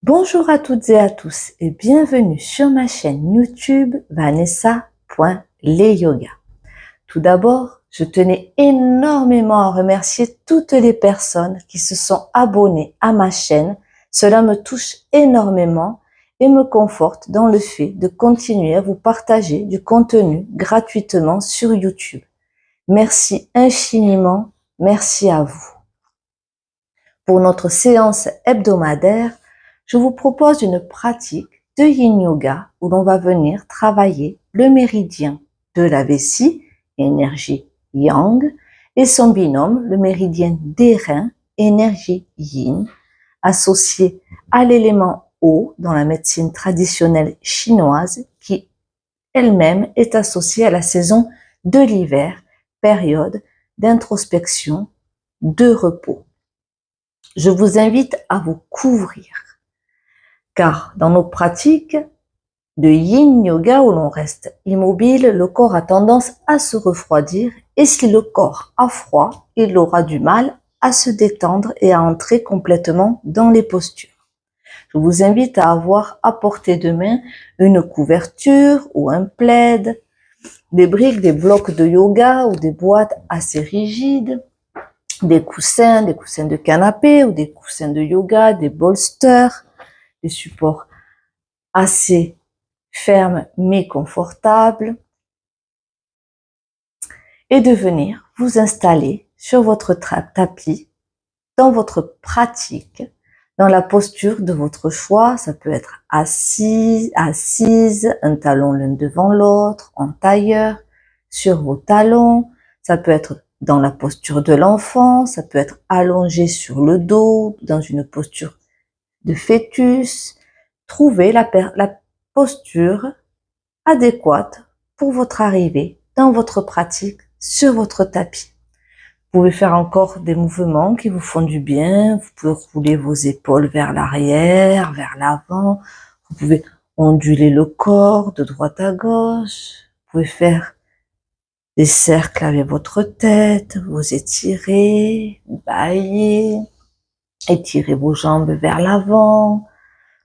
Bonjour à toutes et à tous et bienvenue sur ma chaîne YouTube Vanessa.leyoga. Tout d'abord, je tenais énormément à remercier toutes les personnes qui se sont abonnées à ma chaîne. Cela me touche énormément et me conforte dans le fait de continuer à vous partager du contenu gratuitement sur YouTube. Merci infiniment, merci à vous. Pour notre séance hebdomadaire, je vous propose une pratique de Yin Yoga où l'on va venir travailler le méridien de la vessie, énergie Yang, et son binôme, le méridien des reins, énergie Yin, associé à l'élément eau dans la médecine traditionnelle chinoise qui elle-même est associée à la saison de l'hiver, période d'introspection, de repos. Je vous invite à vous couvrir, car dans nos pratiques de Yin Yoga où l'on reste immobile, le corps a tendance à se refroidir et si le corps a froid, il aura du mal à se détendre et à entrer complètement dans les postures. Je vous invite à avoir à portée de main une couverture ou un plaid, des briques, des blocs de yoga ou des boîtes assez rigides, des coussins de canapé ou des coussins de yoga, des bolsters, des supports assez fermes mais confortables, et de venir vous installer sur votre tapis, dans votre pratique, dans la posture de votre choix. Ça peut être assise, un talon l'un devant l'autre, en tailleur, sur vos talons. Ça peut être dans la posture de l'enfant, ça peut être allongé sur le dos, dans une posture de fœtus. Trouvez la posture adéquate pour votre arrivée dans votre pratique sur votre tapis. Vous pouvez faire encore des mouvements qui vous font du bien. Vous pouvez rouler vos épaules vers l'arrière, vers l'avant. Vous pouvez onduler le corps de droite à gauche. Vous pouvez faire des cercles avec votre tête, vous étirer, bailler, étirer vos jambes vers l'avant,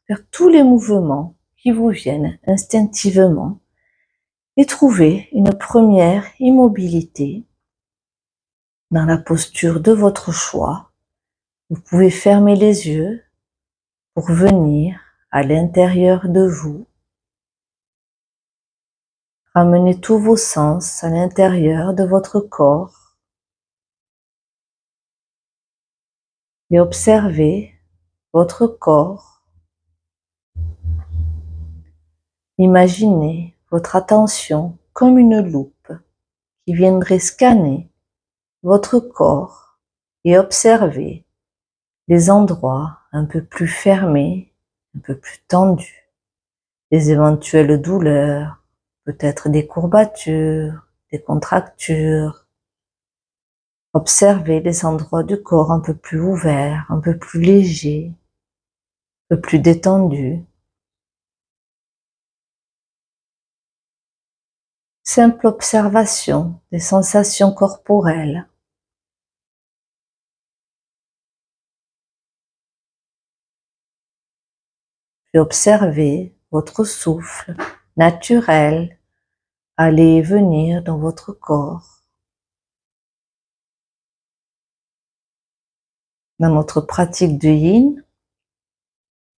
faire tous les mouvements qui vous viennent instinctivement et trouver une première immobilité dans la posture de votre choix. Vous pouvez fermer les yeux pour venir à l'intérieur de vous, ramener tous vos sens à l'intérieur de votre corps et observer votre corps. Imaginez votre attention comme une loupe qui viendrait scanner votre corps et observer les endroits un peu plus fermés, un peu plus tendus, les éventuelles douleurs, peut-être des courbatures, des contractures. Observez les endroits du corps un peu plus ouverts, un peu plus légers, un peu plus détendus. Simple observation des sensations corporelles. Puis observez votre souffle naturel aller et venir dans votre corps. Dans notre pratique de Yin,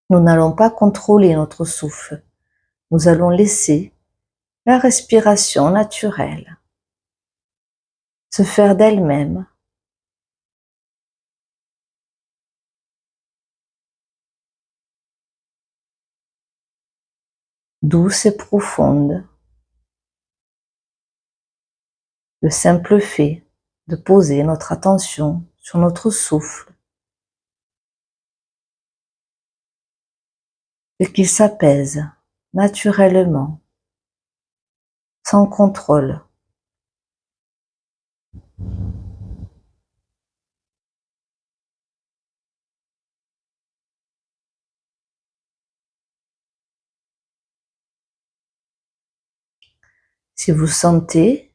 nous n'allons pas contrôler notre souffle. Nous allons laisser la respiration naturelle se faire d'elle-même. Douce et profonde. Le simple fait de poser notre attention sur notre souffle et qu'il s'apaise naturellement, sans contrôle. Si vous sentez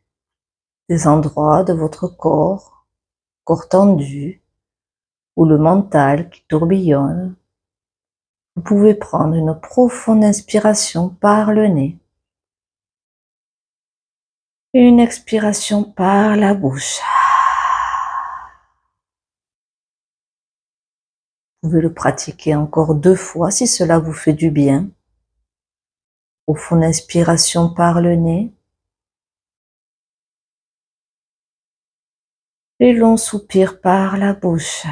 des endroits de votre corps tendu, ou le mental qui tourbillonne, Vous pouvez prendre une profonde inspiration par le nez et une expiration par la bouche. Vous pouvez le pratiquer encore 2 fois si cela vous fait du bien. Profonde inspiration par le nez et long soupir par la bouche.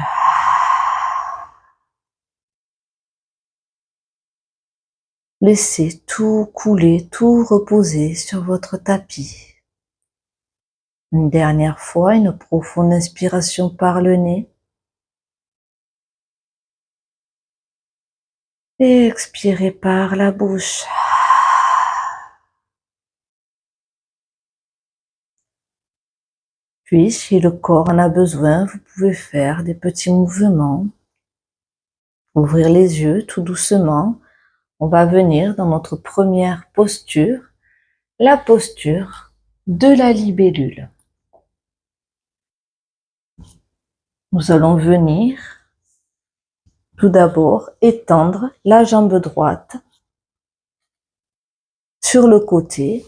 Laissez tout couler, tout reposer sur votre tapis. Une dernière fois, une profonde inspiration par le nez. Et expirez par la bouche. Puis, si le corps en a besoin, vous pouvez faire des petits mouvements. Ouvrir les yeux tout doucement. On va venir dans notre première posture, la posture de la libellule. Nous allons venir tout d'abord étendre la jambe droite sur le côté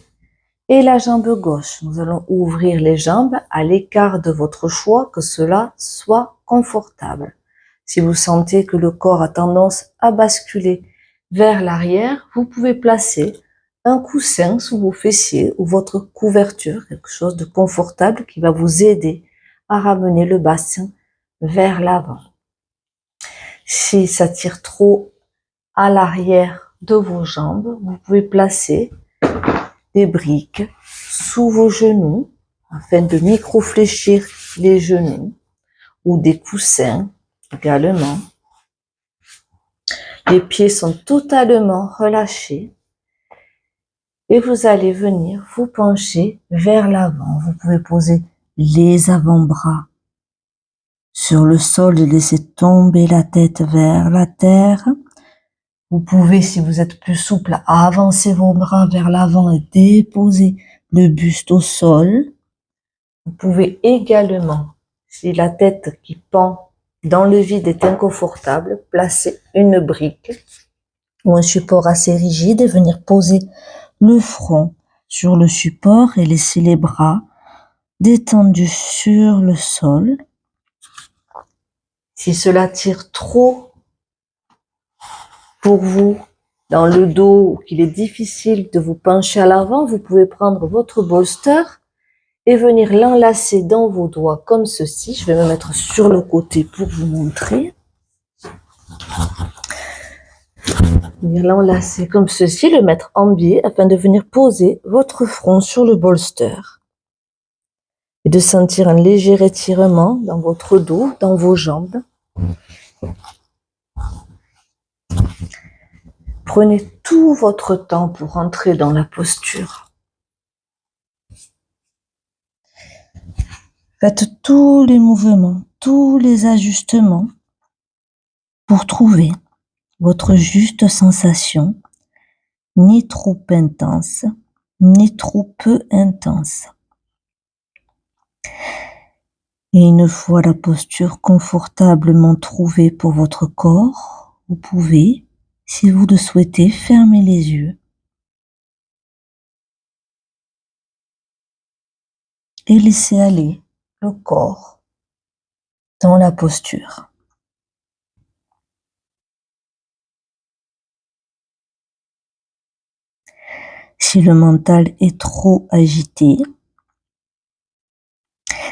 et la jambe gauche. Nous allons ouvrir les jambes à l'écart de votre choix, que cela soit confortable. Si vous sentez que le corps a tendance à basculer vers l'arrière, vous pouvez placer un coussin sous vos fessiers ou votre couverture, quelque chose de confortable qui va vous aider à ramener le bassin vers l'avant. Si ça tire trop à l'arrière de vos jambes, vous pouvez placer des briques sous vos genoux afin de micro-fléchir les genoux ou des coussins également. Les pieds sont totalement relâchés et vous allez venir vous pencher vers l'avant. Vous pouvez poser les avant-bras sur le sol et laisser tomber la tête vers la terre. Vous pouvez, si vous êtes plus souple, avancer vos bras vers l'avant et déposer le buste au sol. Vous pouvez également, si la tête qui pend dans le vide est inconfortable, placer une brique ou un support assez rigide et venir poser le front sur le support et laisser les bras détendus sur le sol. Si cela tire trop pour vous dans le dos ou qu'il est difficile de vous pencher à l'avant, vous pouvez prendre votre bolster et venir l'enlacer dans vos doigts comme ceci. Je vais me mettre sur le côté pour vous montrer. Venir l'enlacer comme ceci, le mettre en biais afin de venir poser votre front sur le bolster et de sentir un léger étirement dans votre dos, dans vos jambes. Prenez tout votre temps pour entrer dans la posture. Faites tous les mouvements, tous les ajustements pour trouver votre juste sensation, ni trop intense, ni trop peu intense. Et une fois la posture confortablement trouvée pour votre corps, vous pouvez, si vous le souhaitez, fermer les yeux et laisser aller le corps dans la posture. Si le mental est trop agité,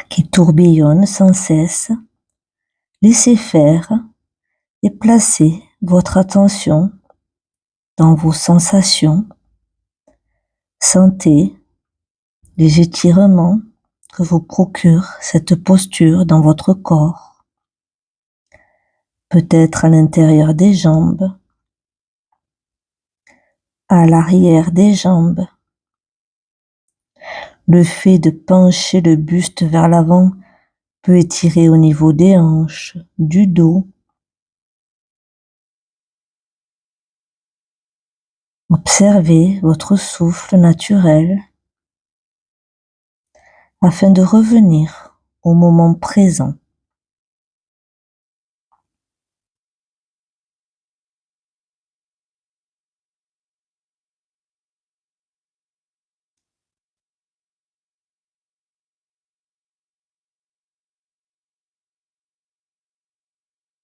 qui tourbillonne sans cesse, laissez faire et placez votre attention dans vos sensations. Sentez les étirements que vous procure cette posture dans votre corps, peut-être à l'intérieur des jambes, à l'arrière des jambes. Le fait de pencher le buste vers l'avant peut étirer au niveau des hanches, du dos. Observez votre souffle naturel afin de revenir au moment présent.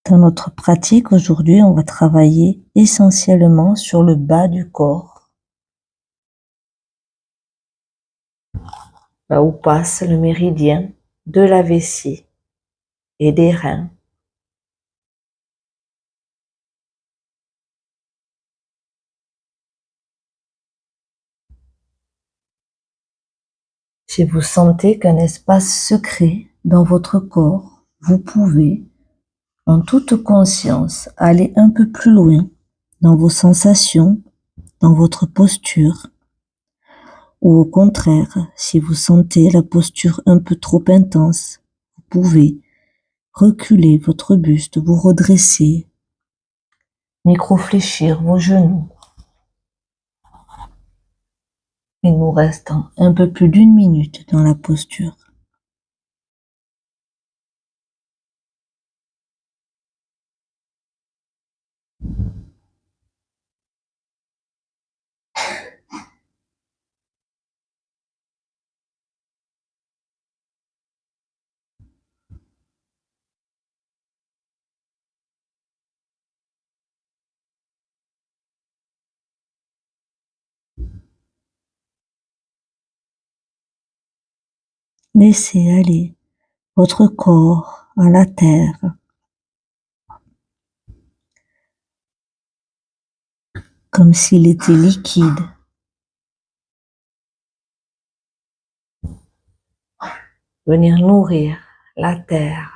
Dans notre pratique aujourd'hui, on va travailler essentiellement sur le bas du corps, là où passe le méridien de la vessie et des reins. Si vous sentez qu'un espace secret dans votre corps, vous pouvez, en toute conscience, aller un peu plus loin dans vos sensations, dans votre posture. Ou au contraire, si vous sentez la posture un peu trop intense, vous pouvez reculer votre buste, vous redresser, micro-fléchir vos genoux. Il nous reste un peu plus d'1 minute dans la posture. Laissez aller votre corps à la terre. Comme s'il était liquide. Venir nourrir la terre.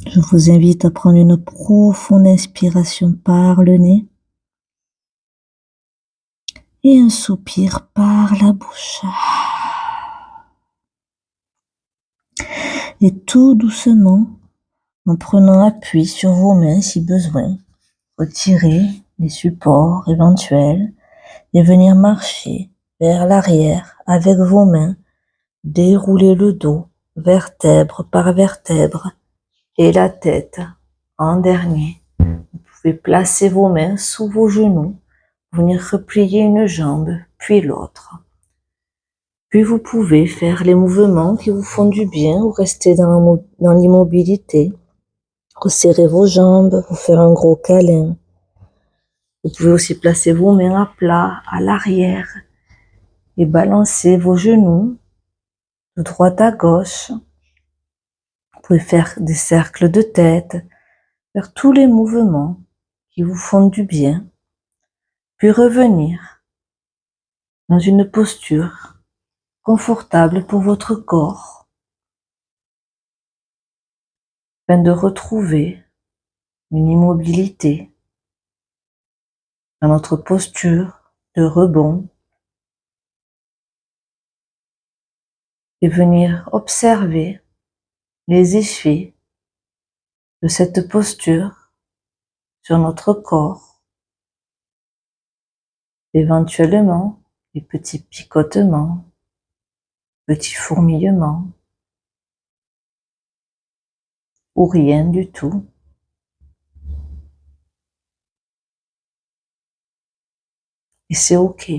Je vous invite à prendre une profonde inspiration par le nez et un soupir par la bouche. Et tout doucement, en prenant appui sur vos mains si besoin, retirez les supports éventuels et venir marcher vers l'arrière avec vos mains, dérouler le dos, vertèbre par vertèbre, et la tête en dernier. Vous pouvez placer vos mains sous vos genoux, venir replier une jambe, puis l'autre. Puis vous pouvez faire les mouvements qui vous font du bien ou rester dans l'immobilité. Resserrer vos jambes, vous faire un gros câlin. Vous pouvez aussi placer vos mains à plat, à l'arrière, et balancer vos genoux de droite à gauche. Vous pouvez faire des cercles de tête, faire tous les mouvements qui vous font du bien, puis revenir dans une posture confortable pour votre corps, afin de retrouver une immobilité dans notre posture de rebond et venir observer les effets de cette posture sur notre corps, éventuellement les petits picotements, petits fourmillements, ou rien du tout. Et c'est OK.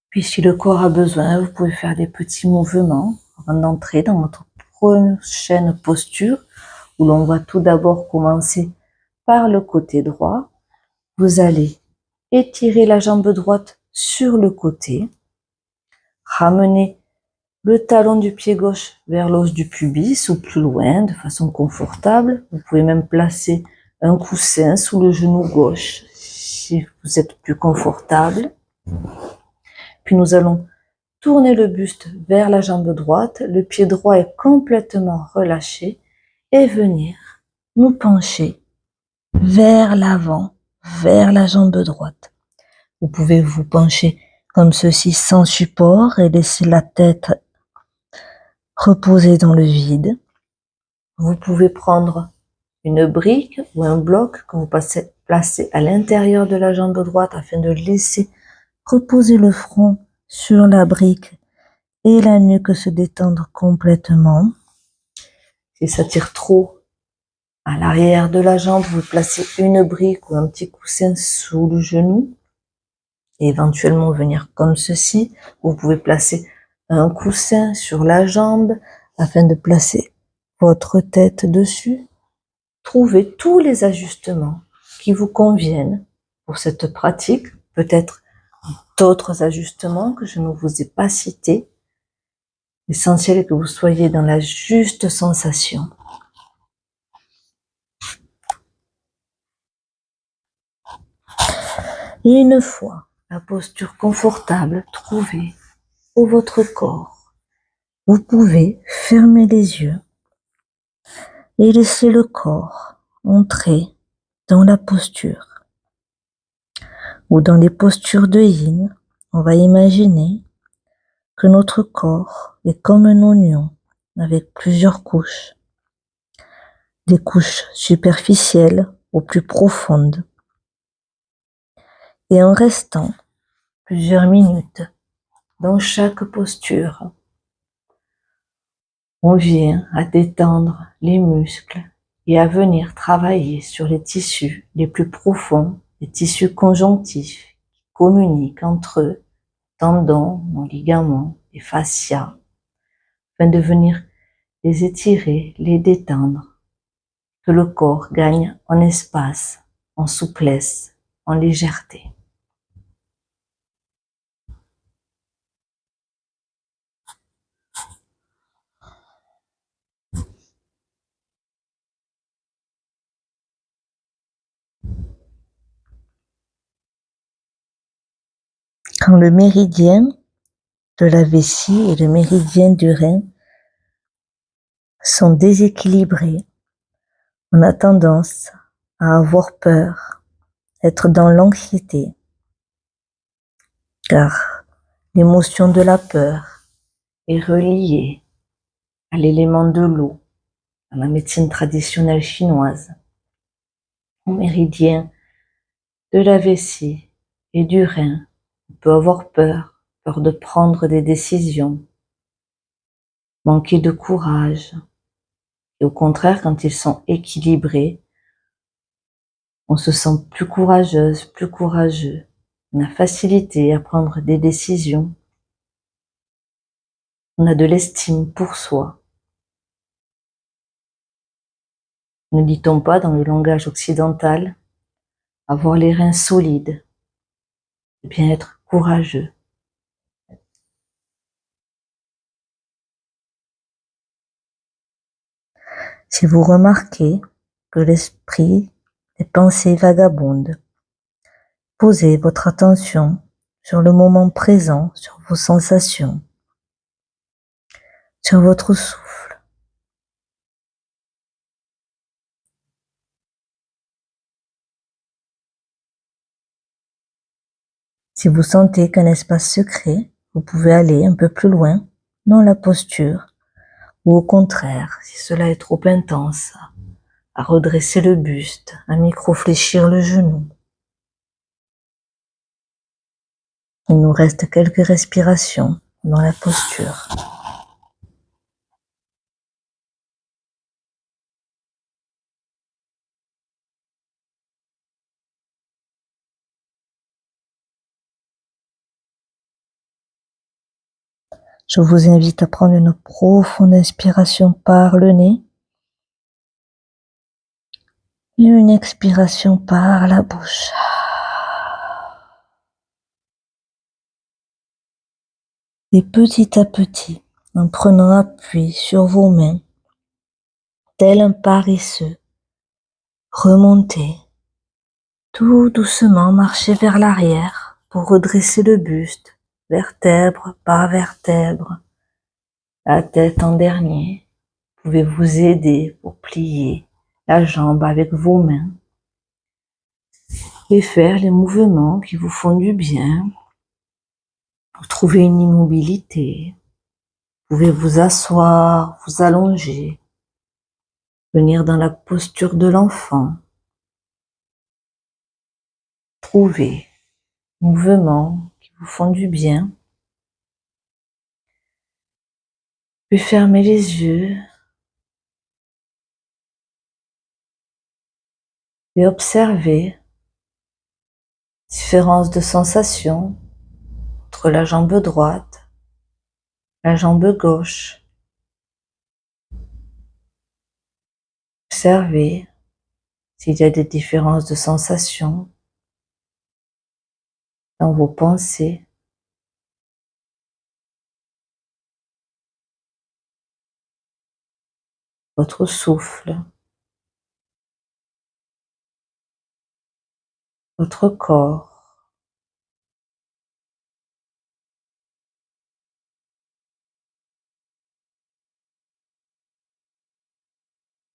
Puis si le corps a besoin, vous pouvez faire des petits mouvements avant d'entrer dans notre prochaine posture, où l'on va tout d'abord commencer par le côté droit. Vous allez étirer la jambe droite sur le côté, ramener le talon du pied gauche vers l'os du pubis ou plus loin de façon confortable. Vous pouvez même placer un coussin sous le genou gauche si vous êtes plus confortable. Puis nous allons tourner le buste vers la jambe droite, le pied droit est complètement relâché et venir nous pencher vers l'avant, vers la jambe droite. Vous pouvez vous pencher comme ceci sans support et laisser la tête reposer dans le vide. Vous pouvez prendre une brique ou un bloc que vous placez à l'intérieur de la jambe droite afin de laisser reposer le front sur la brique et la nuque se détendre complètement. Si ça tire trop à l'arrière de la jambe, vous placez une brique ou un petit coussin sous le genou et éventuellement venir comme ceci. Vous pouvez placer un coussin sur la jambe afin de placer votre tête dessus. Trouvez tous les ajustements qui vous conviennent pour cette pratique, peut-être d'autres ajustements que je ne vous ai pas cités. L'essentiel est que vous soyez dans la juste sensation. Et une fois la posture confortable trouvée pour votre corps, vous pouvez fermer les yeux et laisser le corps entrer dans la posture. Ou dans les postures de Yin, on va imaginer que notre corps est comme un oignon avec plusieurs couches. Des couches superficielles aux plus profondes. Et en restant plusieurs minutes dans chaque posture, on vient à détendre les muscles et à venir travailler sur les tissus les plus profonds, les tissus conjonctifs qui communiquent entre eux, tendons, nos ligaments et fascias, afin de venir les étirer, les détendre, que le corps gagne en espace, en souplesse, en légèreté. Quand le méridien de la vessie et le méridien du rein sont déséquilibrés, on a tendance à avoir peur, être dans l'anxiété, car l'émotion de la peur est reliée à l'élément de l'eau, dans la médecine traditionnelle chinoise, au méridien de la vessie et du rein. On peut avoir peur de prendre des décisions, manquer de courage. Et au contraire, quand ils sont équilibrés, on se sent plus courageuse, plus courageux. On a facilité à prendre des décisions. On a de l'estime pour soi. Ne dit-on pas dans le langage occidental, avoir les reins solides, c'est bien être courageux. Si vous remarquez que l'esprit, les pensées vagabondent, posez votre attention sur le moment présent, sur vos sensations, sur votre souffle. Si vous sentez qu'un espace secret, vous pouvez aller un peu plus loin dans la posture, ou au contraire, si cela est trop intense, à redresser le buste, à micro-fléchir le genou. Il nous reste quelques respirations dans la posture. Je vous invite à prendre une profonde inspiration par le nez et une expiration par la bouche. Et petit à petit, en prenant appui sur vos mains, tel un paresseux, remontez, tout doucement marchez vers l'arrière pour redresser le buste, vertèbre par vertèbre, la tête en dernier. Vous pouvez vous aider pour plier la jambe avec vos mains et faire les mouvements qui vous font du bien. Pour trouver une immobilité, vous pouvez vous asseoir, vous allonger. Venir dans la posture de l'enfant. Trouver mouvements qui vous font du bien. Puis fermez les yeux et observez différence de sensations entre la jambe droite, la jambe gauche. Observez s'il y a des différences de sensations dans vos pensées. Votre souffle, votre corps.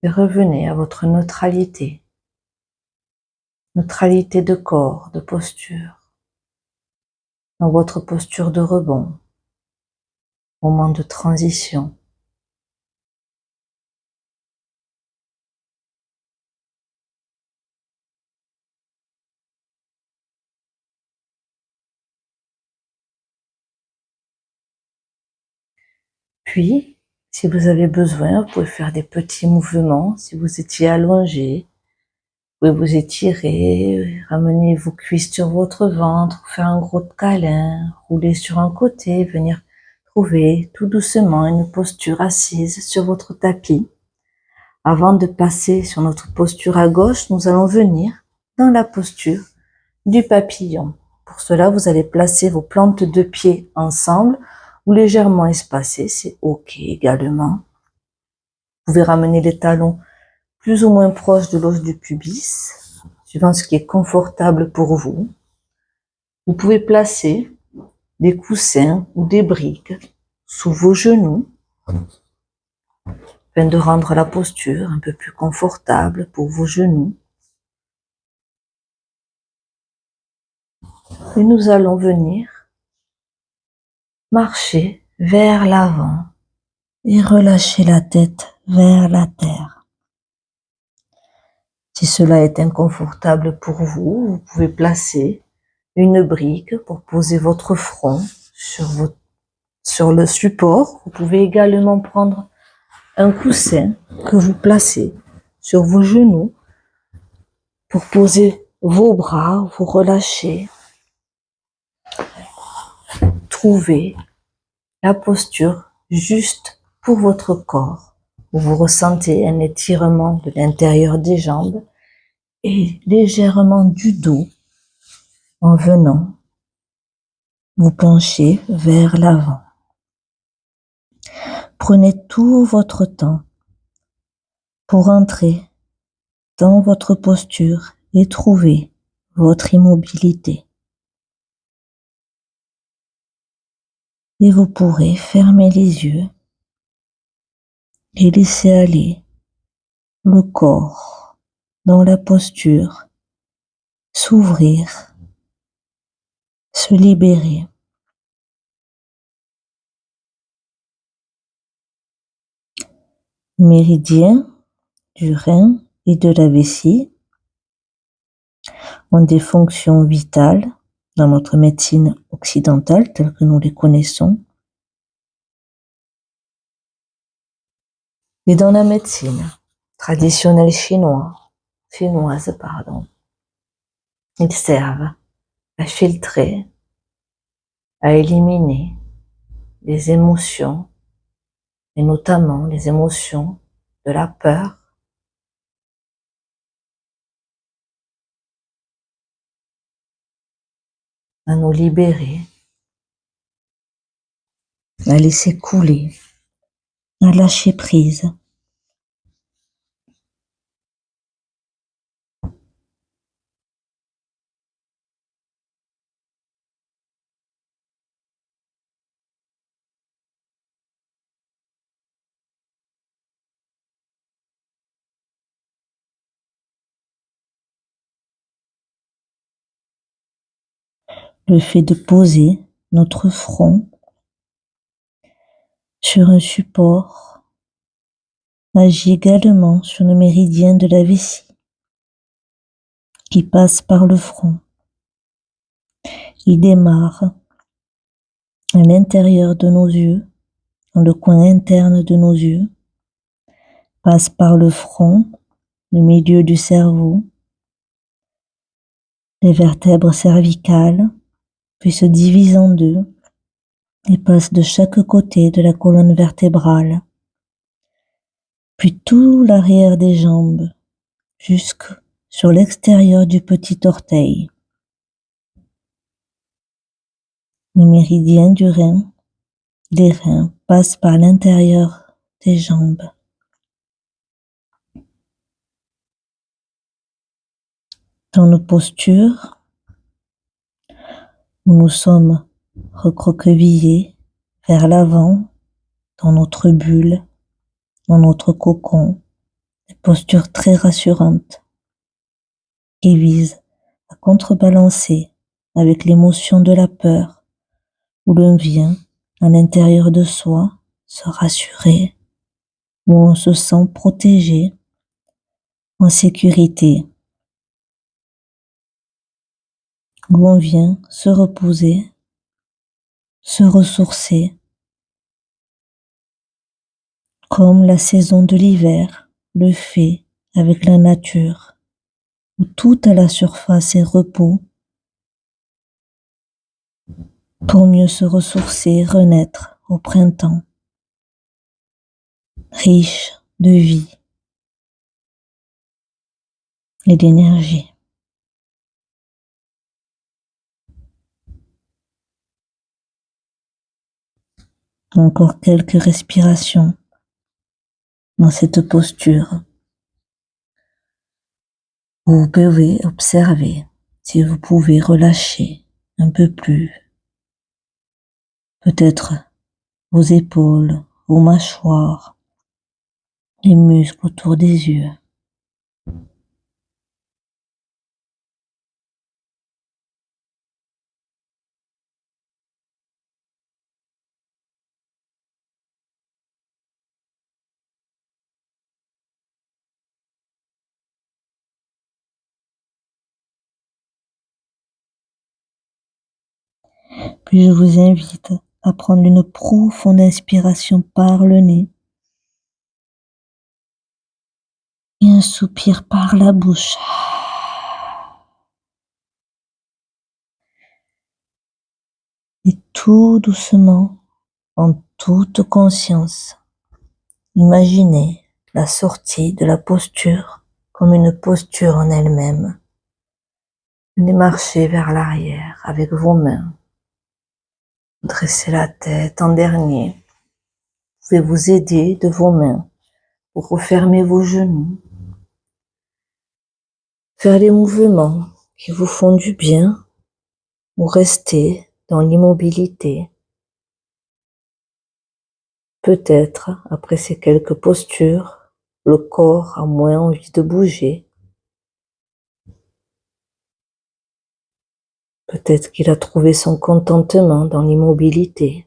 Et revenez à votre neutralité. Neutralité de corps, de posture. Dans votre posture de rebond, moment de transition. Puis, si vous avez besoin, vous pouvez faire des petits mouvements. Si vous étiez allongé, vous pouvez vous étirer, ramener vos cuisses sur votre ventre, faire un gros câlin, rouler sur un côté, venir trouver tout doucement une posture assise sur votre tapis. Avant de passer sur notre posture à gauche, nous allons venir dans la posture du papillon. Pour cela, vous allez placer vos plantes de pied ensemble ou légèrement espacées, c'est OK également. Vous pouvez ramener les talons plus ou moins proches de l'os du pubis, suivant ce qui est confortable pour vous. Vous pouvez placer des coussins ou des briques sous vos genoux, afin de rendre la posture un peu plus confortable pour vos genoux. Et nous allons venir marcher vers l'avant et relâcher la tête vers la terre. Si cela est inconfortable pour vous, vous pouvez placer une brique pour poser votre front sur le support. Vous pouvez également prendre un coussin que vous placez sur vos genoux pour poser vos bras, vous relâcher. Trouvez la posture juste pour votre corps, où vous ressentez un étirement de l'intérieur des jambes et légèrement du dos en venant vous pencher vers l'avant. Prenez tout votre temps pour entrer dans votre posture et trouver votre immobilité. Et vous pourrez fermer les yeux et laisser aller le corps dans la posture, s'ouvrir, se libérer. Méridiens du rein et de la vessie ont des fonctions vitales dans notre médecine occidentale telle que nous les connaissons et dans la médecine traditionnelle chinoise. Ils servent à filtrer, à éliminer les émotions et notamment les émotions de la peur, à nous libérer, à laisser couler, à lâcher prise. Le fait de poser notre front sur un support agit également sur le méridien de la vessie qui passe par le front. Il démarre à l'intérieur de nos yeux, dans le coin interne de nos yeux, passe par le front, le milieu du cerveau, les vertèbres cervicales, puis se divise en deux et passe de chaque côté de la colonne vertébrale, puis tout l'arrière des jambes, jusque sur l'extérieur du petit orteil. Le méridien du rein, des reins, passe par l'intérieur des jambes. Dans nos postures, où nous sommes recroquevillés vers l'avant, dans notre bulle, dans notre cocon, des postures très rassurantes qui visent à contrebalancer avec l'émotion de la peur, où l'on vient à l'intérieur de soi se rassurer, où on se sent protégé, en sécurité, où on vient se reposer, se ressourcer, comme la saison de l'hiver le fait avec la nature, où tout à la surface est repos, pour mieux se ressourcer, renaître au printemps, riche de vie et d'énergie. Encore quelques respirations dans cette posture. Vous pouvez observer si vous pouvez relâcher un peu plus, peut-être vos épaules, vos mâchoires, les muscles autour des yeux. Puis je vous invite à prendre une profonde inspiration par le nez et un soupir par la bouche. Et tout doucement, en toute conscience, imaginez la sortie de la posture comme une posture en elle-même. Venez marcher vers l'arrière avec vos mains. Dressez la tête en dernier. Vous pouvez vous aider de vos mains pour refermer vos genoux. Faire les mouvements qui vous font du bien ou rester dans l'immobilité. Peut-être, après ces quelques postures, le corps a moins envie de bouger. Peut-être qu'il a trouvé son contentement dans l'immobilité.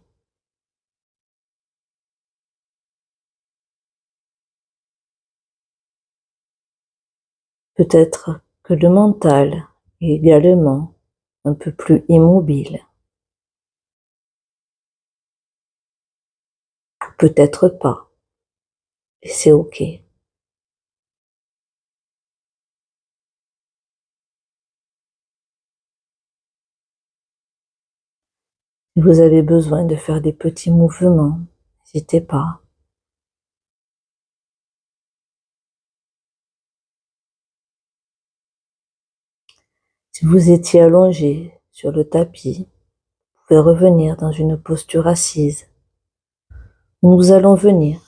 Peut-être que le mental est également un peu plus immobile. Peut-être pas. Et c'est OK. Si vous avez besoin de faire des petits mouvements, n'hésitez pas. Si vous étiez allongé sur le tapis, vous pouvez revenir dans une posture assise. Nous allons venir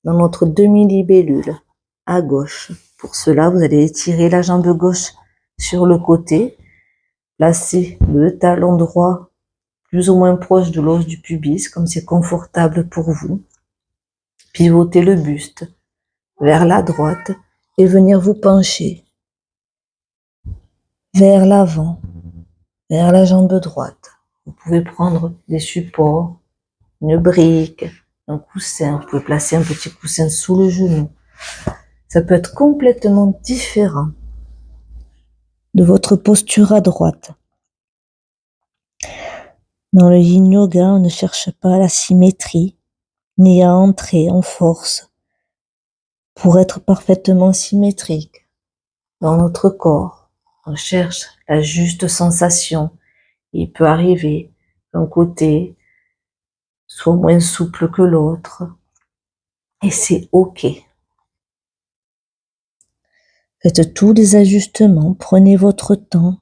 dans notre demi-libellule à gauche. Pour cela, vous allez étirer la jambe gauche sur le côté, placer le talon droit plus ou moins proche de l'os du pubis, comme c'est confortable pour vous. Pivotez le buste vers la droite et venir vous pencher vers l'avant, vers la jambe droite. Vous pouvez prendre des supports, une brique, un coussin. Vous pouvez placer un petit coussin sous le genou Ça peut être complètement différent de votre posture à droite. Dans le yin yoga, on ne cherche pas la symétrie, ni à entrer en force pour être parfaitement symétrique dans notre corps. On cherche la juste sensation. Il peut arriver qu'un côté soit moins souple que l'autre. Et c'est OK. Faites tous les ajustements. Prenez votre temps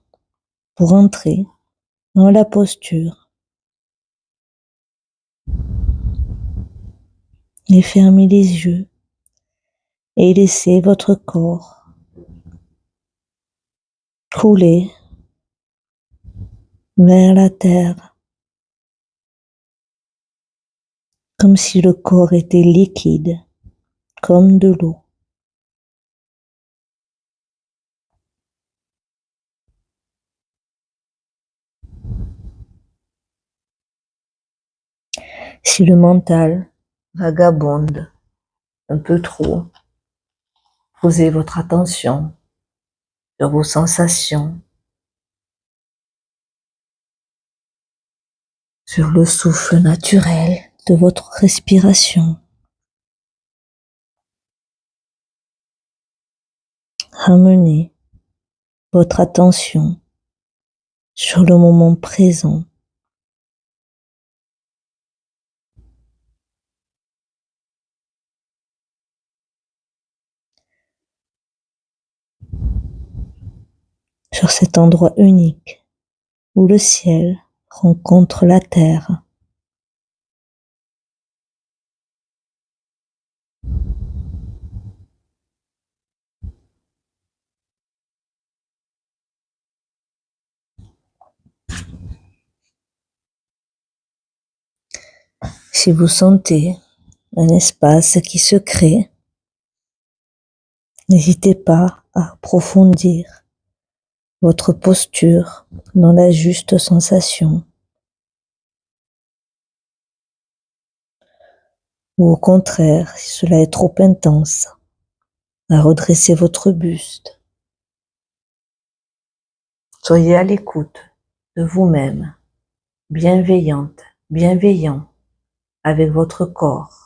pour entrer dans la posture. Et fermez les yeux et laissez votre corps couler vers la terre, comme si le corps était liquide, comme de l'eau. Si le mental vagabonde un peu trop, posez votre attention sur vos sensations, sur le souffle naturel de votre respiration. Ramenez votre attention sur le moment présent. Sur cet endroit unique où le ciel rencontre la terre. Si vous sentez un espace qui se crée, n'hésitez pas à approfondir votre posture dans la juste sensation. Ou au contraire, si cela est trop intense, à redresser votre buste. Soyez à l'écoute de vous-même, bienveillante, bienveillant avec votre corps.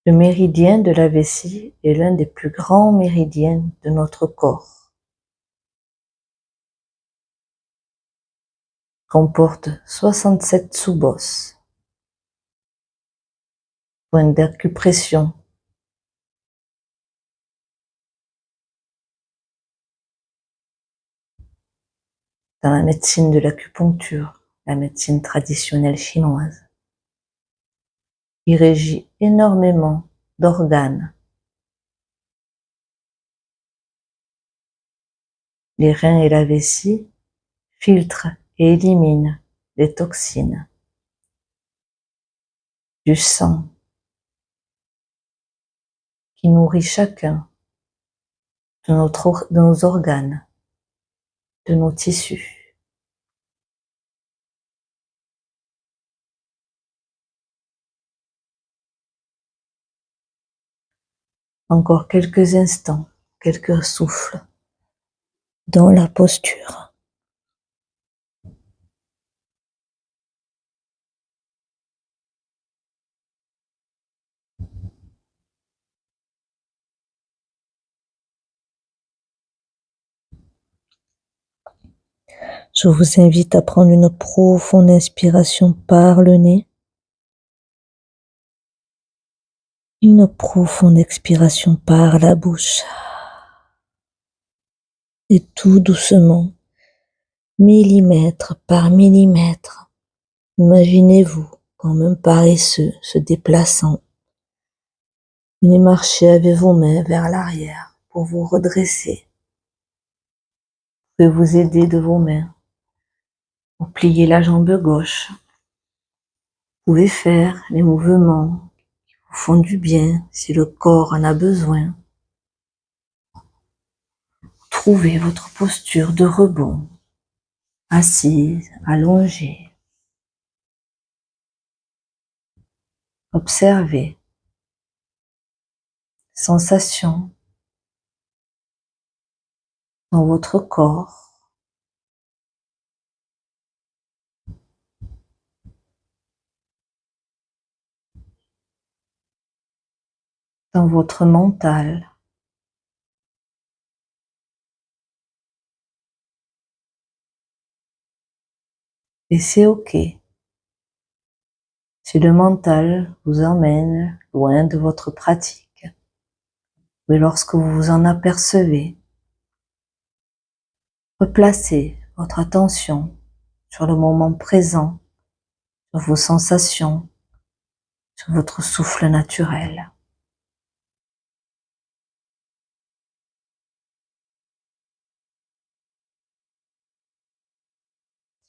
Le méridien de la vessie est l'un des plus grands méridiens de notre corps. Comporte 67 sous-bosses. Point d'acupression. Dans la médecine de l'acupuncture, la médecine traditionnelle chinoise. Il régit énormément d'organes. Les reins et la vessie filtrent et éliminent les toxines du sang qui nourrit chacun de nos organes, de nos tissus. Encore quelques instants, quelques souffles dans la posture. Je vous invite à prendre une profonde inspiration par le nez. Une profonde expiration par la bouche. Et tout doucement, millimètre par millimètre, imaginez-vous comme un paresseux se déplaçant. Venez marcher avec vos mains vers l'arrière pour vous redresser. Vous pouvez vous aider de vos mains. Vous pliez la jambe gauche. Vous pouvez faire les mouvements qui vous font du bien si le corps en a besoin. Trouvez votre posture de rebond, assise, allongée. Observez les sensations dans votre corps, dans votre mental. Et c'est OK si le mental vous emmène loin de votre pratique. Mais lorsque vous vous en apercevez, replacez votre attention sur le moment présent, sur vos sensations, sur votre souffle naturel.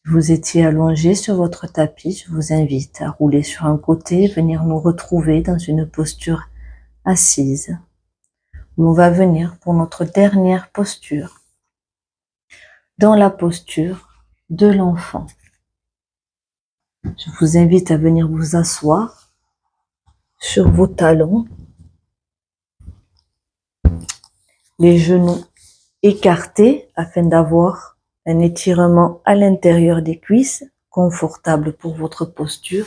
Si vous étiez allongé sur votre tapis, je vous invite à rouler sur un côté et venir nous retrouver dans une posture assise, où on va venir pour notre dernière posture, dans la posture de l'enfant. Je vous invite à venir vous asseoir sur vos talons, les genoux écartés afin d'avoir un étirement à l'intérieur des cuisses, confortable pour votre posture.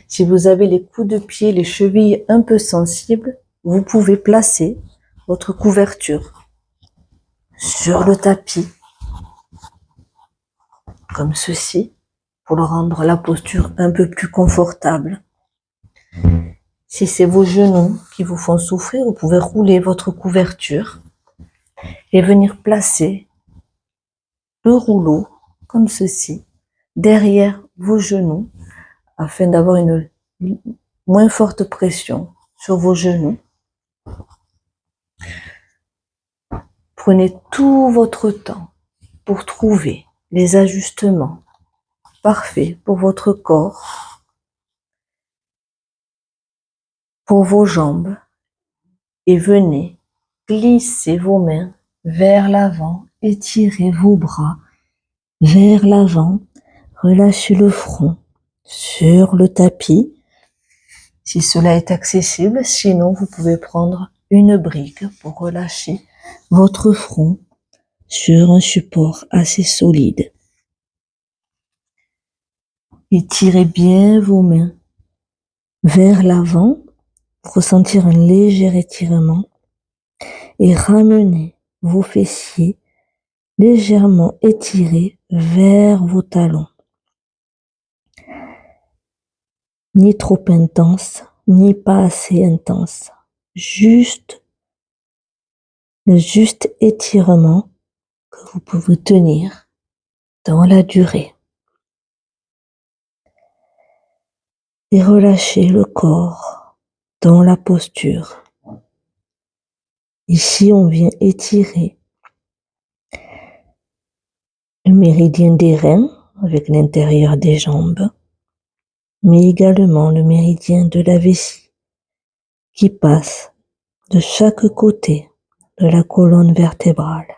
Si vous avez les coudes de pied, les chevilles un peu sensibles, vous pouvez placer votre couverture sur le tapis, comme ceci, pour rendre la posture un peu plus confortable. Si c'est vos genoux qui vous font souffrir, vous pouvez rouler votre couverture et venir placer le rouleau, comme ceci, derrière vos genoux, afin d'avoir une moins forte pression sur vos genoux. Prenez tout votre temps pour trouver les ajustements parfaits pour votre corps, pour vos jambes, et venez glisser vos mains vers l'avant, étirez vos bras vers l'avant, relâchez le front sur le tapis, si cela est accessible. Sinon, vous pouvez prendre une brique pour relâcher votre front sur un support assez solide. Étirez bien vos mains vers l'avant pour ressentir un léger étirement et ramenez vos fessiers légèrement étirés vers vos talons. Ni trop intense, ni pas assez intense. Le juste étirement que vous pouvez tenir dans la durée. Et relâchez le corps dans la posture. Ici, on vient étirer le méridien des reins avec l'intérieur des jambes, mais également le méridien de la vessie qui passe de chaque côté de la colonne vertébrale.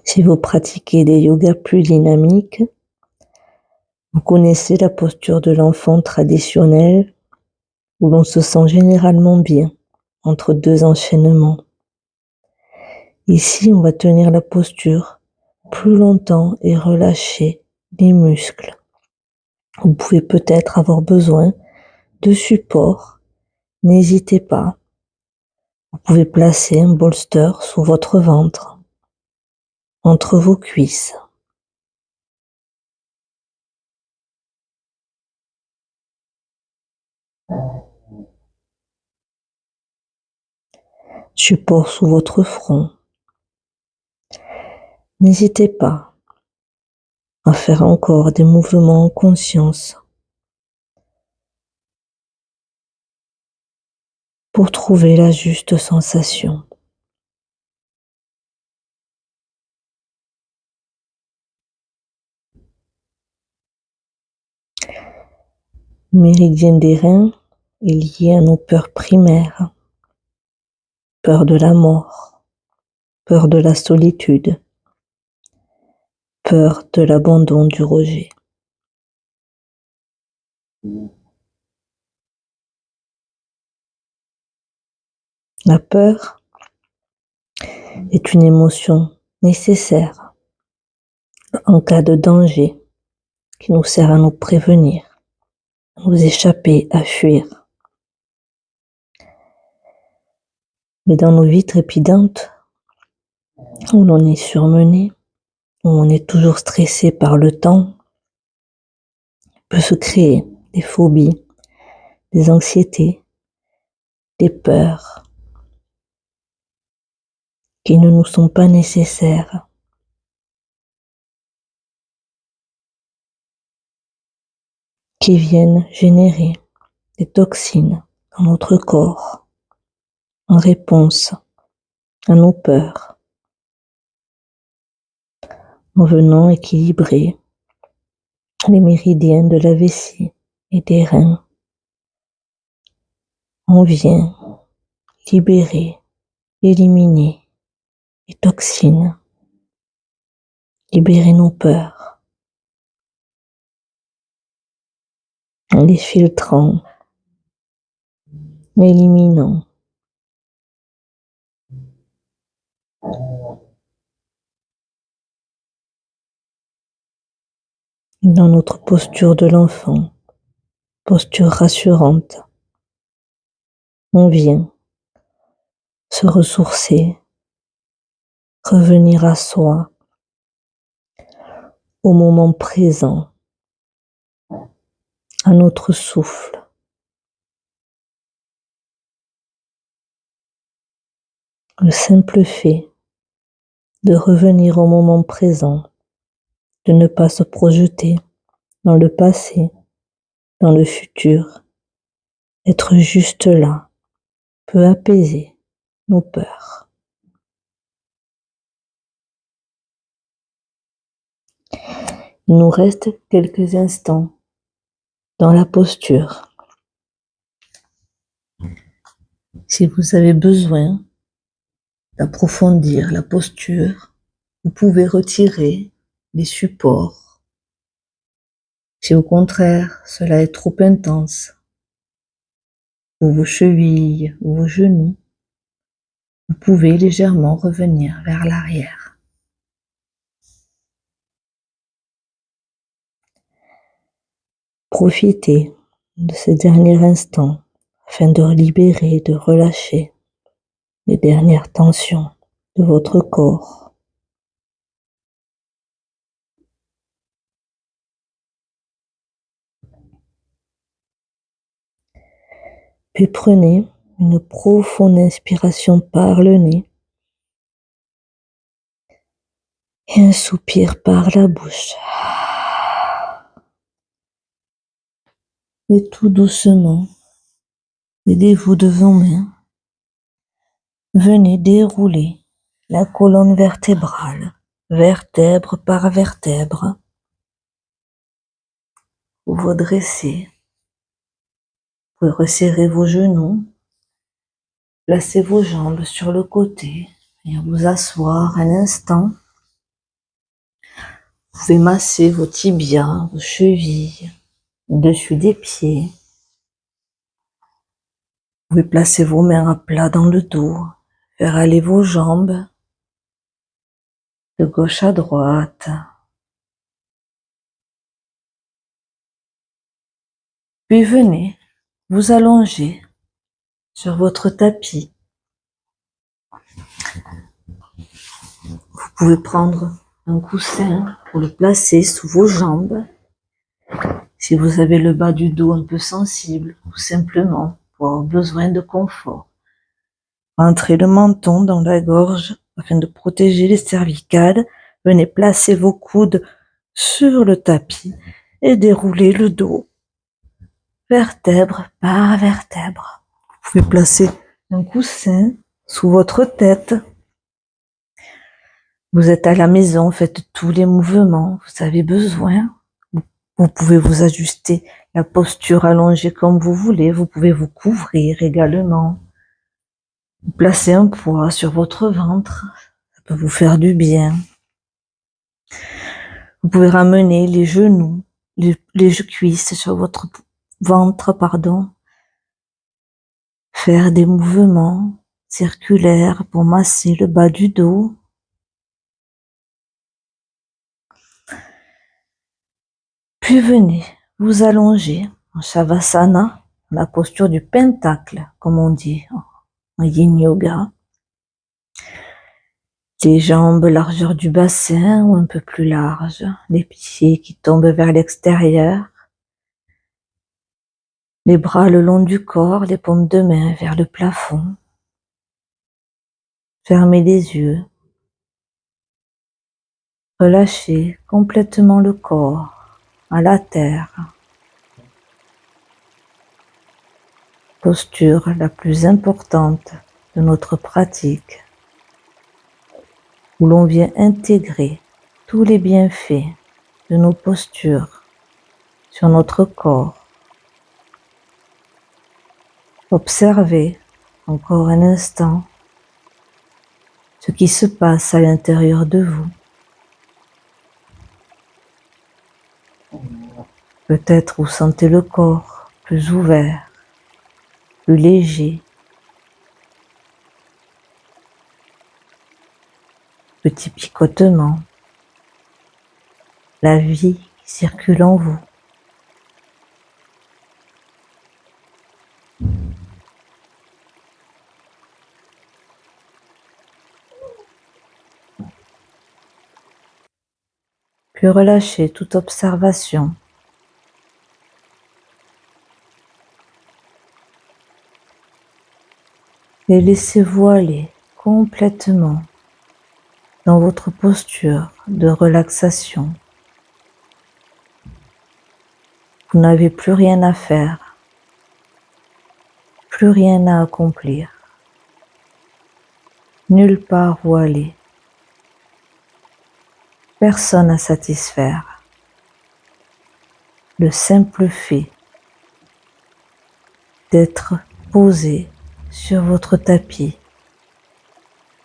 Si vous pratiquez des yogas plus dynamiques, vous connaissez la posture de l'enfant traditionnelle où l'on se sent généralement bien entre deux enchaînements. Ici, on va tenir la posture plus longtemps et relâcher les muscles. Vous pouvez peut-être avoir besoin de support. N'hésitez pas. Vous pouvez placer un bolster sous votre ventre, entre vos cuisses. Support sous votre front. N'hésitez pas à faire encore des mouvements en conscience pour trouver la juste sensation. Méridien des reins est lié à nos peurs primaires. Peur de la mort, peur de la solitude, peur de l'abandon, du rejet. La peur est une émotion nécessaire en cas de danger qui nous sert à nous prévenir, à nous échapper, à fuir. Mais dans nos vies trépidantes, où l'on est surmené, où on est toujours stressé par le temps, peut se créer des phobies, des anxiétés, des peurs qui ne nous sont pas nécessaires. Qui viennent générer des toxines dans notre corps en réponse à nos peurs, en venant équilibrer les méridiens de la vessie et des reins. On vient libérer, éliminer les toxines, libérer nos peurs, en les filtrant, éliminant. Dans notre posture de l'enfant, posture rassurante, on vient se ressourcer, revenir à soi, au moment présent, à notre souffle. Le simple fait de revenir au moment présent, de ne pas se projeter dans le passé, dans le futur, être juste là, peut apaiser nos peurs. Il nous reste quelques instants dans la posture. Si vous avez besoin d'approfondir la posture, vous pouvez retirer les supports. Si au contraire cela est trop intense, pour vos chevilles ou vos genoux, vous pouvez légèrement revenir vers l'arrière. Profitez de ce dernier instant afin de libérer, de relâcher les dernières tensions de votre corps. Puis prenez une profonde inspiration par le nez et un soupir par la bouche. Et tout doucement, aidez-vous de vos mains. Venez dérouler la colonne vertébrale, vertèbre par vertèbre. Vous vous dressez. Vous resserrez vos genoux. Placez vos jambes sur le côté et vous asseoir un instant. Vous pouvez masser vos tibias, vos chevilles, au-dessus des pieds. Vous pouvez placer vos mains à plat dans le dos, faire aller vos jambes de gauche à droite. Puis venez vous allonger sur votre tapis. Vous pouvez prendre un coussin pour le placer sous vos jambes. Si vous avez le bas du dos un peu sensible, ou simplement pour avoir besoin de confort. Rentrez le menton dans la gorge afin de protéger les cervicales. Venez placer vos coudes sur le tapis et dérouler le dos, vertèbre par vertèbre. Vous pouvez placer un coussin sous votre tête. Vous êtes à la maison, faites tous les mouvements, vous avez besoin. Vous Vous pouvez vous ajuster la posture allongée comme vous voulez. Vous pouvez vous couvrir également. Placez un poids sur votre ventre. Ça peut vous faire du bien. Vous pouvez ramener les genoux, les cuisses sur votre ventre, pardon. Faire des mouvements circulaires pour masser le bas du dos. Puis venez vous allonger en Shavasana, la posture du pentacle, comme on dit en Yin Yoga. Les jambes largeur du bassin ou un peu plus larges, les pieds qui tombent vers l'extérieur, les bras le long du corps, les paumes de main vers le plafond. Fermez les yeux. Relâchez complètement le corps à la terre. Posture la plus importante de notre pratique, où l'on vient intégrer tous les bienfaits de nos postures sur notre corps. Observez encore un instant ce qui se passe à l'intérieur de vous. Peut-être vous sentez le corps plus ouvert, plus léger. Petit picotement. La vie qui circule en vous. Puis relâchez toute observation. Et laissez-vous aller complètement dans votre posture de relaxation. Vous n'avez plus rien à faire, plus rien à accomplir, nulle part où aller, personne à satisfaire. Le simple fait d'être posé sur votre tapis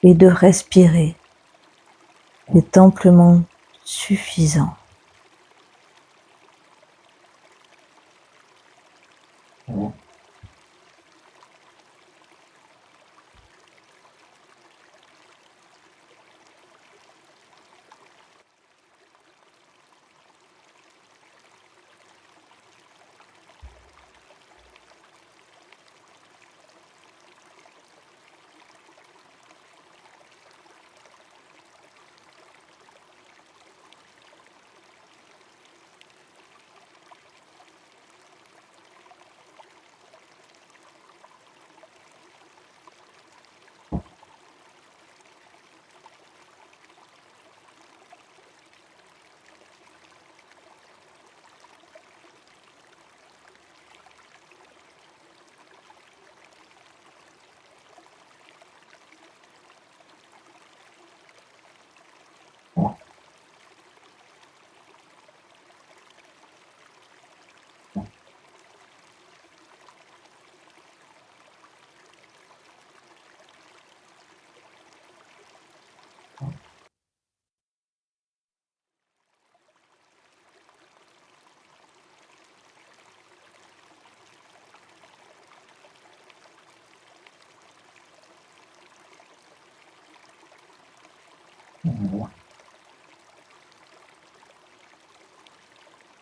et de respirer est amplement suffisant.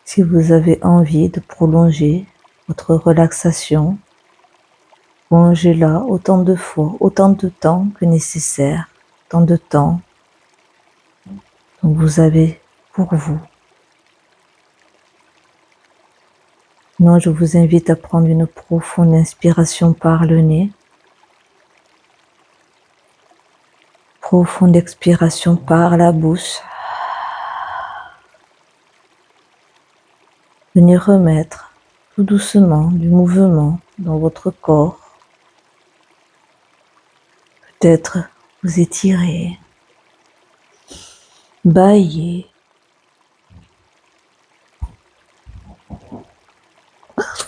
Si vous avez envie de prolonger votre relaxation, plongez-la autant de fois, autant de temps que nécessaire, tant de temps dont vous avez pour vous. Moi, je vous invite à prendre une profonde inspiration par le nez, profonde expiration par la bouche. Venez remettre tout doucement du mouvement dans votre corps. Peut-être vous étirer, bâiller.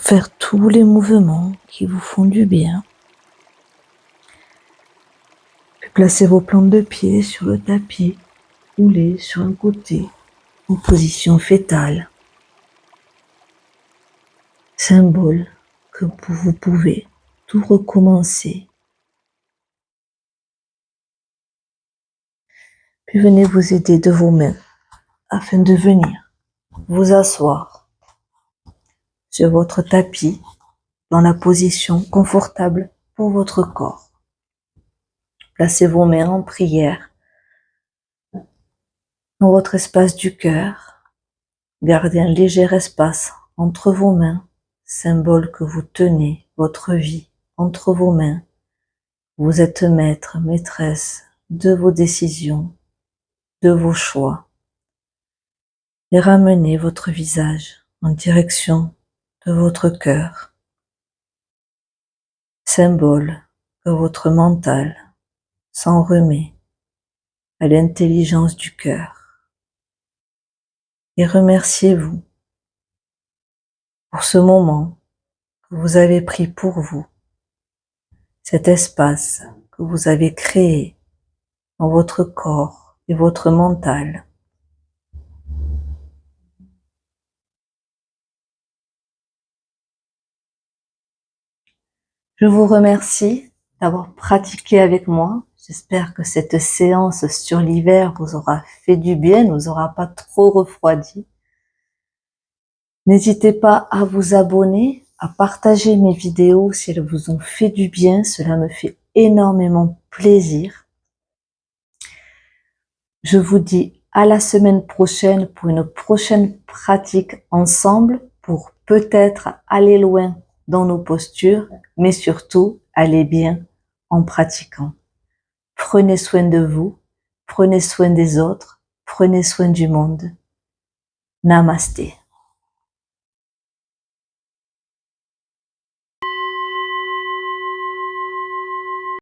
faire tous les mouvements qui vous font du bien. Puis placez vos plantes de pied sur le tapis, roulez sur un côté, en position fétale. Symbole que vous pouvez tout recommencer. Puis venez vous aider de vos mains afin de venir vous asseoir sur votre tapis dans la position confortable pour votre corps. Placez vos mains en prière dans votre espace du cœur. Gardez un léger espace entre vos mains, symbole que vous tenez votre vie entre vos mains. Vous êtes maître, maîtresse de vos décisions, de vos choix. Et ramenez votre visage en direction de votre cœur. Symbole que votre mental s'en remet à l'intelligence du cœur. Et remerciez-vous pour ce moment que vous avez pris pour vous, cet espace que vous avez créé dans votre corps et votre mental. Je vous remercie d'avoir pratiqué avec moi. J'espère que cette séance sur l'hiver vous aura fait du bien, ne vous aura pas trop refroidi. N'hésitez pas à vous abonner, à partager mes vidéos si elles vous ont fait du bien. Cela me fait énormément plaisir. Je vous dis à la semaine prochaine pour une prochaine pratique ensemble pour peut-être aller loin dans nos postures, mais surtout aller bien en pratiquant. Prenez soin de vous, prenez soin des autres, prenez soin du monde. Namasté.